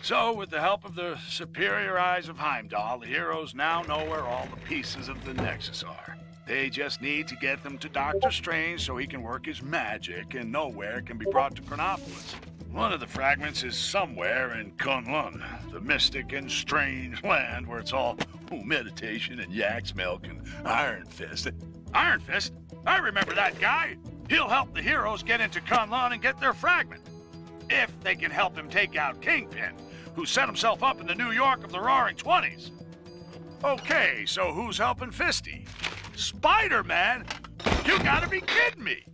So, with the help of the superior eyes of Heimdall, the heroes now know where all the pieces of the Nexus are. They just need to get them to Doctor Strange so he can work his magic and know where it can be brought to Chronopolis. One of the fragments is somewhere in Kunlun, the mystic and strange land where it's all meditation and yak's milk and Iron Fist. Iron Fist? I remember that guy. He'll help the heroes get into Kunlun and get their fragment. If they can help him take out Kingpin, who set himself up in the New York of the Roaring Twenties. Okay, so who's helping Fisty? Spider-Man? You gotta be kidding me!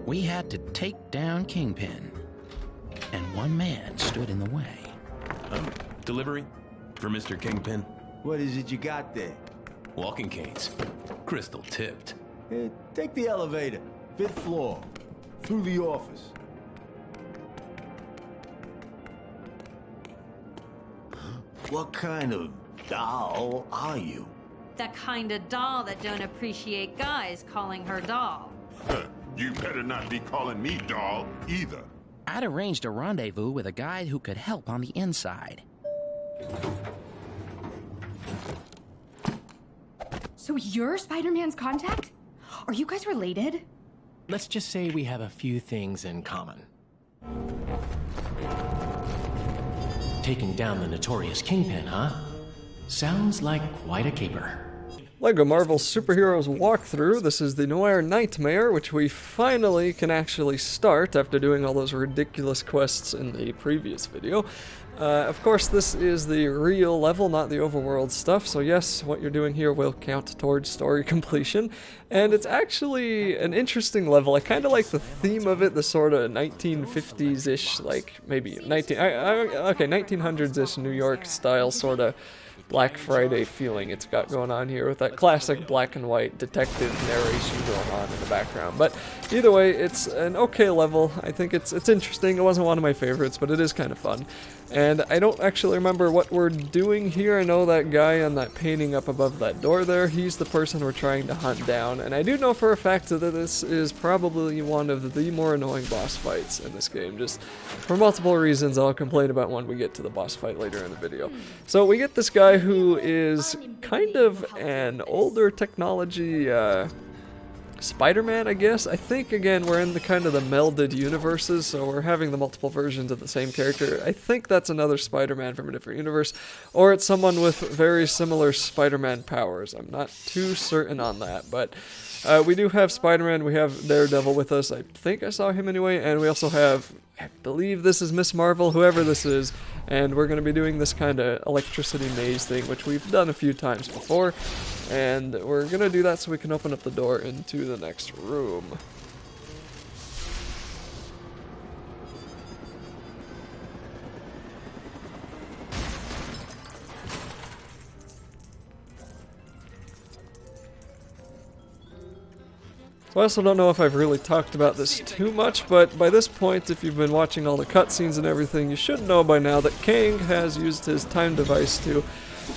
We had to take down Kingpin, and one man stood in the way. Delivery for Mr. Kingpin. What is it you got there? Walking canes. Crystal tipped. Take the elevator. 5th floor. Through the office. What kind of doll are you? The kind of doll that don't appreciate guys calling her doll. You better not be calling me doll either. I'd arranged a rendezvous with a guy who could help on the inside. So you're Spider-Man's contact? Are you guys related? Let's just say we have a few things in common. Taking down the notorious Kingpin, huh? Sounds like quite a caper. Lego Marvel Superheroes Walkthrough. This is the Noir Nightmare, which we finally can actually start after doing all those ridiculous quests in the previous video. Of course, this is the real level, not the overworld stuff, so yes, what you're doing here will count towards story completion. And it's actually an interesting level. I kind of like the theme of it, the sort of 1950s-ish, like maybe 1900s-ish New York style sort of Black Friday feeling it's got going on here with that classic black and white detective narration going on in the background. But either way, it's an okay level. I think it's interesting. It wasn't one of my favorites, but it is kind of fun. And I don't actually remember what we're doing here. I know that guy on that painting up above that door there, he's the person we're trying to hunt down. And I do know for a fact that this is probably one of the more annoying boss fights in this game, just for multiple reasons. I'll complain about when we get to the boss fight later in the video. So we get this guy who is kind of an older technology Spider-Man, I guess. I think, again, we're in the kind of the melded universes, so we're having the multiple versions of the same character. I think that's another Spider-Man from a different universe, or it's someone with very similar Spider-Man powers. I'm not too certain on that, but we do have Spider-Man, we have Daredevil with us. I think I saw him anyway, and we also have, I believe this is Miss Marvel, whoever this is, and we're going to be doing this kind of electricity maze thing, which we've done a few times before, and we're going to do that so we can open up the door into the next room. I also don't know if I've really talked about this too much, but by this point, if you've been watching all the cutscenes and everything, you should know by now that Kang has used his time device to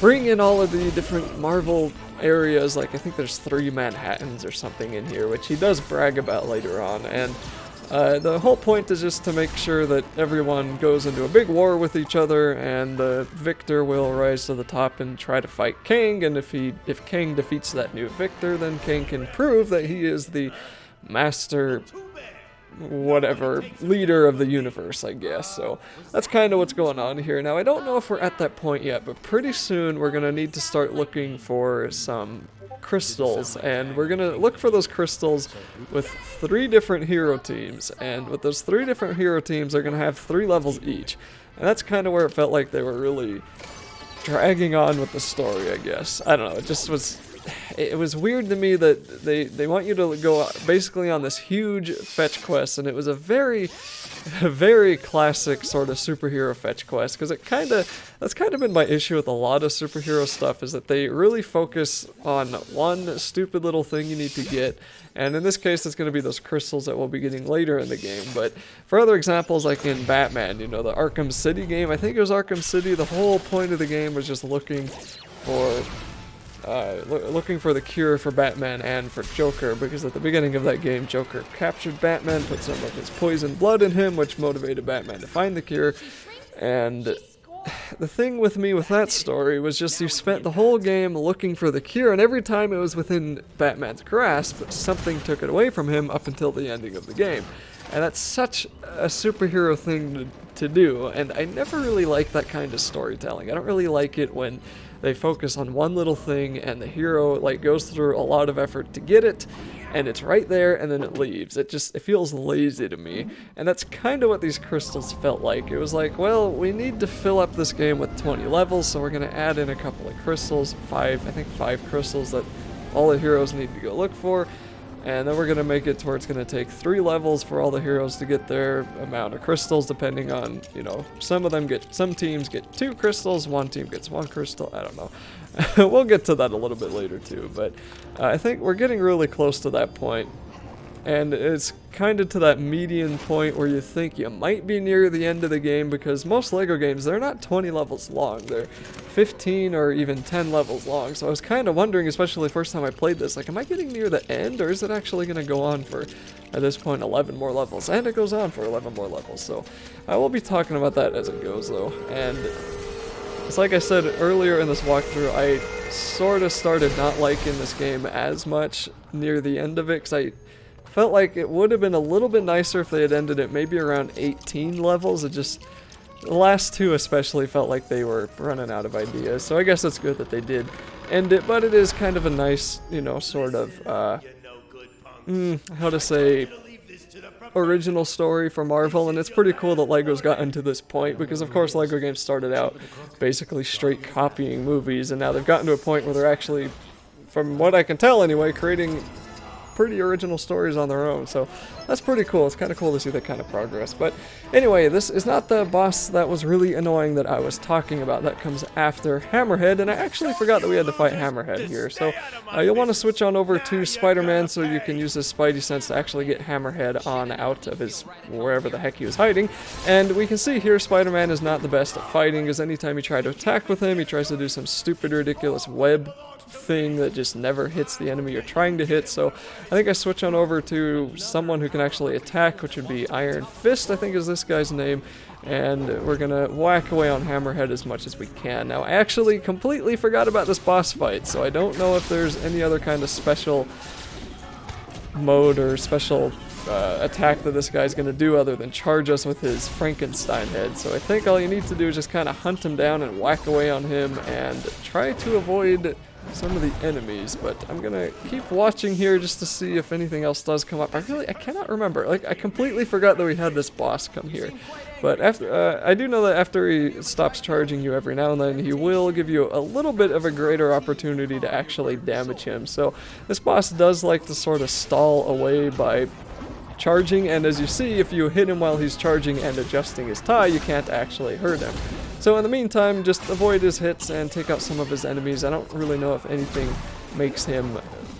bring in all of the different Marvel areas. Like, I think there's 3 Manhattans or something in here, which he does brag about later on, and the whole point is just to make sure that everyone goes into a big war with each other, and the victor will rise to the top and try to fight Kang, and if Kang defeats that new victor, then Kang can prove that he is the master, whatever, leader of the universe, I guess. So that's kind of what's going on here. Now, I don't know if we're at that point yet, but pretty soon we're going to need to start looking for some crystals, and we're gonna look for those crystals with 3 different hero teams, and with those 3 different hero teams they're gonna have 3 levels each, and that's kind of where it felt like they were really dragging on with the story, I guess. I don't know, it was weird to me that they want you to go basically on this huge fetch quest, and it was a very classic sort of superhero fetch quest, because that's kind of been my issue with a lot of superhero stuff, is that they really focus on one stupid little thing you need to get, and in this case it's going to be those crystals that we'll be getting later in the game. But for other examples, like in Batman, you know, the Arkham City game, I think it was Arkham City, the whole point of the game was just looking for looking for the cure for Batman and for Joker, because at the beginning of that game, Joker captured Batman, put some of his poison blood in him, which motivated Batman to find the cure. And the thing with me with that story was just you spent the whole game looking for the cure, and every time it was within Batman's grasp, something took it away from him up until the ending of the game. And that's such a superhero thing to do, and I never really like that kind of storytelling. I don't really like it when they focus on one little thing and the hero like goes through a lot of effort to get it, and it's right there and then it leaves. It feels lazy to me, and that's kind of what these crystals felt like. It was like, well, we need to fill up this game with 20 levels, so we're going to add in a couple of crystals, I think 5 crystals that all the heroes need to go look for. And then we're going to make it to where it's going to take 3 levels for all the heroes to get their amount of crystals, depending on, you know, some teams get 2 crystals, one team gets 1 crystal, I don't know. We'll get to that a little bit later too, but I think we're getting really close to that point. And it's kind of to that median point where you think you might be near the end of the game, because most Lego games, they're not 20 levels long. They're 15 or even 10 levels long. So I was kind of wondering, especially the first time I played this, like, am I getting near the end, or is it actually going to go on for, at this point, 11 more levels? And it goes on for 11 more levels. So I will be talking about that as it goes, though. And it's like I said earlier in this walkthrough, I sort of started not liking this game as much near the end of it, because I felt like it would have been a little bit nicer if they had ended it maybe around 18 levels. It just, the last 2 especially felt like they were running out of ideas. So I guess it's good that they did end it, but it is kind of a nice, you know, sort of, how to say, original story for Marvel, and it's pretty cool that Lego's gotten to this point, because of course Lego games started out basically straight copying movies, and now they've gotten to a point where they're actually, from what I can tell anyway, creating pretty original stories on their own, so that's pretty cool. It's kind of cool to see that kind of progress. But anyway, this is not the boss that was really annoying that I was talking about. That comes after Hammerhead, and I actually forgot that we had to fight Hammerhead here. So you'll want to switch on over to Spider-Man so you can use his Spidey sense to actually get Hammerhead on out of his wherever the heck he was hiding. And we can see here Spider-Man is not the best at fighting, because anytime you try to attack with him, he tries to do some stupid, ridiculous web thing that just never hits the enemy you're trying to hit. So I think I switch on over to someone who can actually attack, which would be Iron Fist, I think is this guy's name, and we're gonna whack away on Hammerhead as much as we can. Now, I actually completely forgot about this boss fight, so I don't know if there's any other kind of special mode or special attack that this guy's gonna do other than charge us with his Frankenstein head. So I think all you need to do is just kind of hunt him down and whack away on him and try to avoid some of the enemies, but I'm gonna keep watching here just to see if anything else does come up. I cannot remember. Like, I completely forgot that we had this boss come here. But after, I do know that after he stops charging you every now and then, he will give you a little bit of a greater opportunity to actually damage him. So this boss does like to sort of stall away by charging, and as you see, if you hit him while he's charging and adjusting his tie, you can't actually hurt him. So in the meantime, just avoid his hits and take out some of his enemies. I don't really know if anything makes him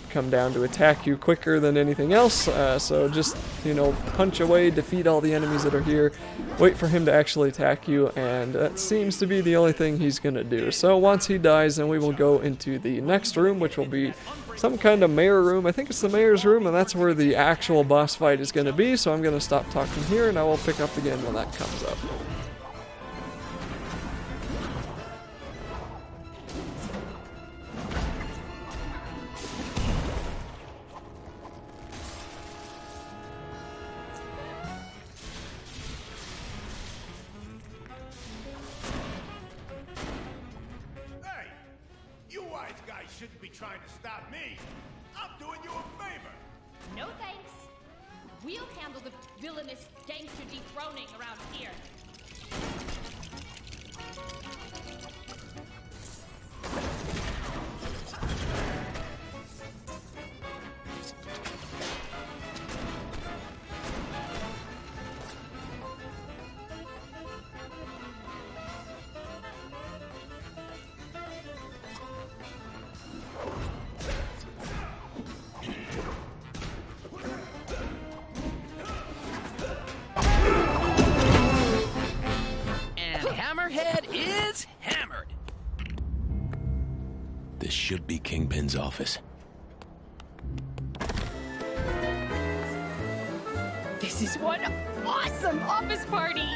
come down to attack you quicker than anything else, so just, you know, punch away, defeat all the enemies that are here, wait for him to actually attack you, and that seems to be the only thing he's gonna do. So once he dies, then we will go into the next room, which will be some kind of mayor room. I think it's the mayor's room, and that's where the actual boss fight is gonna be, so I'm gonna stop talking here, and I will pick up again when that comes up. Shouldn't be trying to stop me. I'm doing you a favor. No thanks. We'll handle the villainous gangster dethroning around here. This should be Kingpin's office. This is one awesome office party!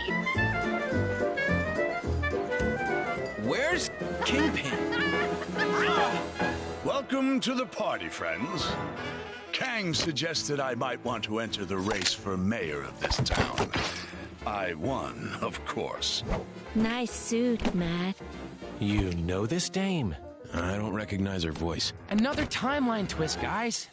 Where's Kingpin? Welcome to the party, friends. Kang suggested I might want to enter the race for mayor of this town. I won, of course. Nice suit, Matt. You know this dame? I don't recognize her voice. Another timeline twist, guys.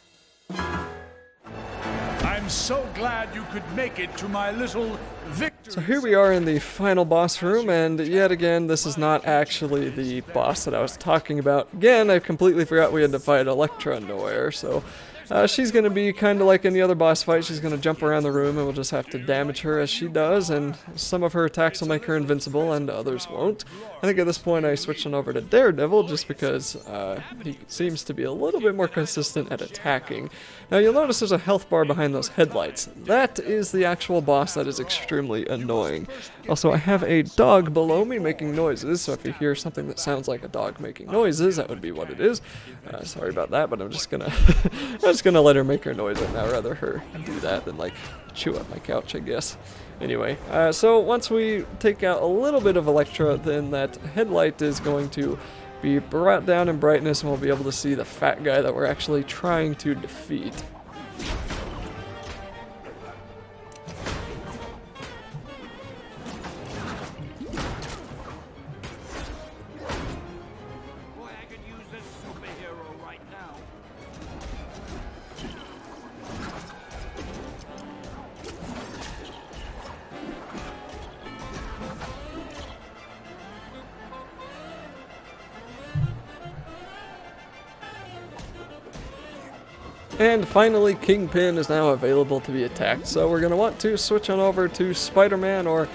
I'm so glad you could make it to my little victory. So here we are in the final boss room, and yet again, this is not actually the boss that I was talking about. Again, I completely forgot we had to fight Electro and Noir, so she's going to be kind of like any other boss fight. She's going to jump around the room, and we'll just have to damage her as she does, and some of her attacks will make her invincible, and others won't. I think at this point I switched on over to Daredevil, just because he seems to be a little bit more consistent at attacking. Now you'll notice there's a health bar behind those headlights. That is the actual boss that is extremely annoying. Also, I have a dog below me making noises, so if you hear something that sounds like a dog making noises, that would be what it is. Sorry about that, but I'm just gonna let her make her noise right now, rather her do that than like chew up my couch, I guess. Anyway, so once we take out a little bit of Electro, then that headlight is going to be brought down in brightness, and we'll be able to see the fat guy that we're actually trying to defeat. Boy, I could use this superhero right now. And finally, Kingpin is now available to be attacked, so we're going to want to switch on over to Spider-Man or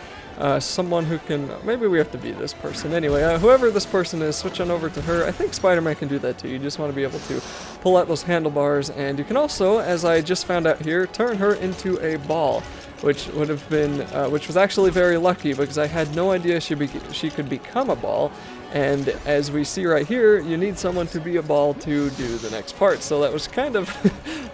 someone who can... Maybe we have to be this person. Anyway, whoever this person is, switch on over to her. I think Spider-Man can do that too. You just want to be able to pull out those handlebars, and you can also, as I just found out here, turn her into a ball, which would have been... which was actually very lucky, because I had no idea she could become a ball. And as we see right here, you need someone to be a ball to do the next part. So that was kind of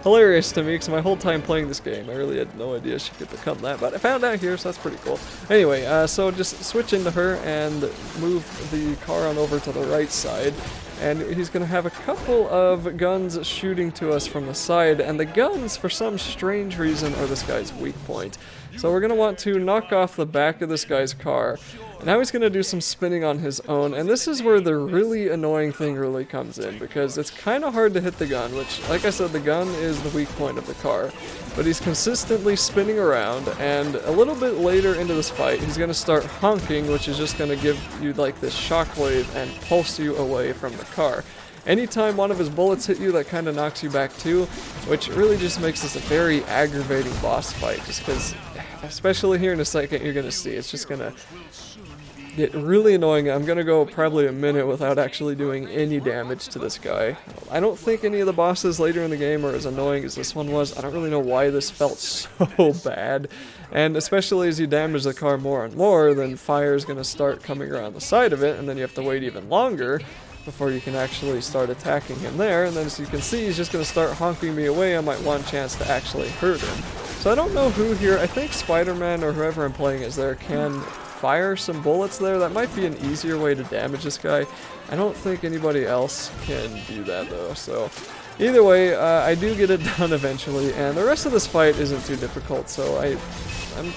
hilarious to me, because my whole time playing this game, I really had no idea she could become that. But I found out here, so that's pretty cool. Anyway, so just switch into her and move the car on over to the right side. And he's going to have a couple of guns shooting to us from the side. And the guns, for some strange reason, are this guy's weak point. So we're going to want to knock off the back of this guy's car. And now he's going to do some spinning on his own, and this is where the really annoying thing really comes in, because it's kind of hard to hit the gun, which, like I said, the gun is the weak point of the car. But he's consistently spinning around, and a little bit later into this fight, he's going to start honking, which is just going to give you like this shockwave and pulse you away from the car. Anytime one of his bullets hit you, that kind of knocks you back too, which really just makes this a very aggravating boss fight, just because, especially here in a second, you're going to see, it's just going to get really annoying. I'm going to go probably a minute without actually doing any damage to this guy. I don't think any of the bosses later in the game are as annoying as this one was. I don't really know why this felt so bad. And especially as you damage the car more and more, then fire is going to start coming around the side of it, and then you have to wait even longer before you can actually start attacking him there. And then as you can see, he's just going to start honking me away on my one chance to actually hurt him. So I don't know who here, I think Spider-Man or whoever I'm playing as there can fire some bullets there. That might be an easier way to damage this guy. I don't think anybody else can do that though, so either way, I do get it done eventually, and the rest of this fight isn't too difficult, so I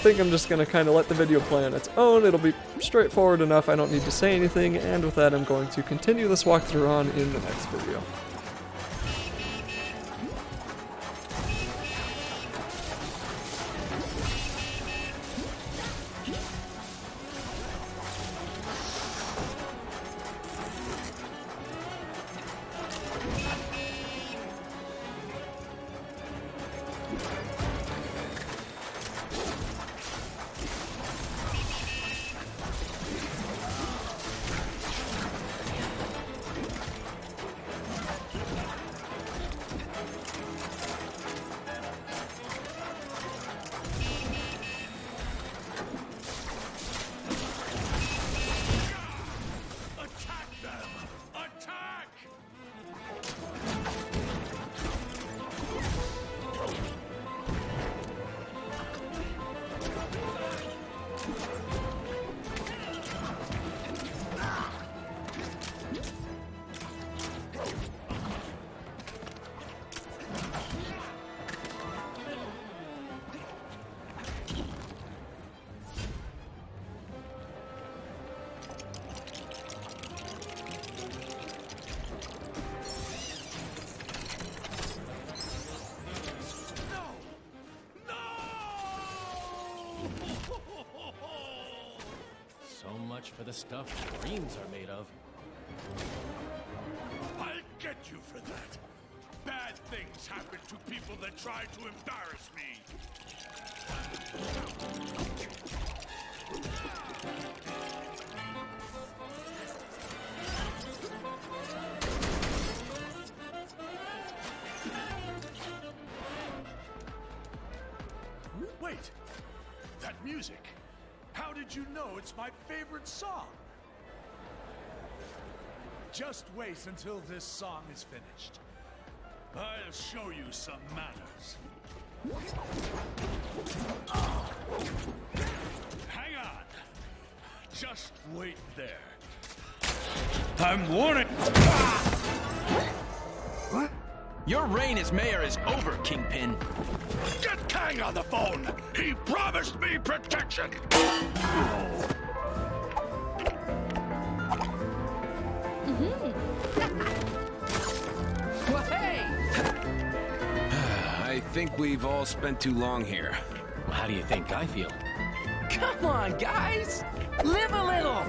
think I'm just going to kind of let the video play on its own. It'll be straightforward enough, I don't need to say anything, and with that I'm going to continue this walkthrough on in the next video. So much for the stuff dreams are made of. I'll get you for that. Bad things happen to people that try to embarrass me. Wait, that music. How did you know it's my favorite song? Just wait until this song is finished. I'll show you some manners. Hang on. Just wait there. I'm warning. What? Your reign as mayor is over, Kingpin. Get Kang on the phone! He promised me protection! Well, hey! I think we've all spent too long here. How do you think I feel? Come on, guys! Live a little!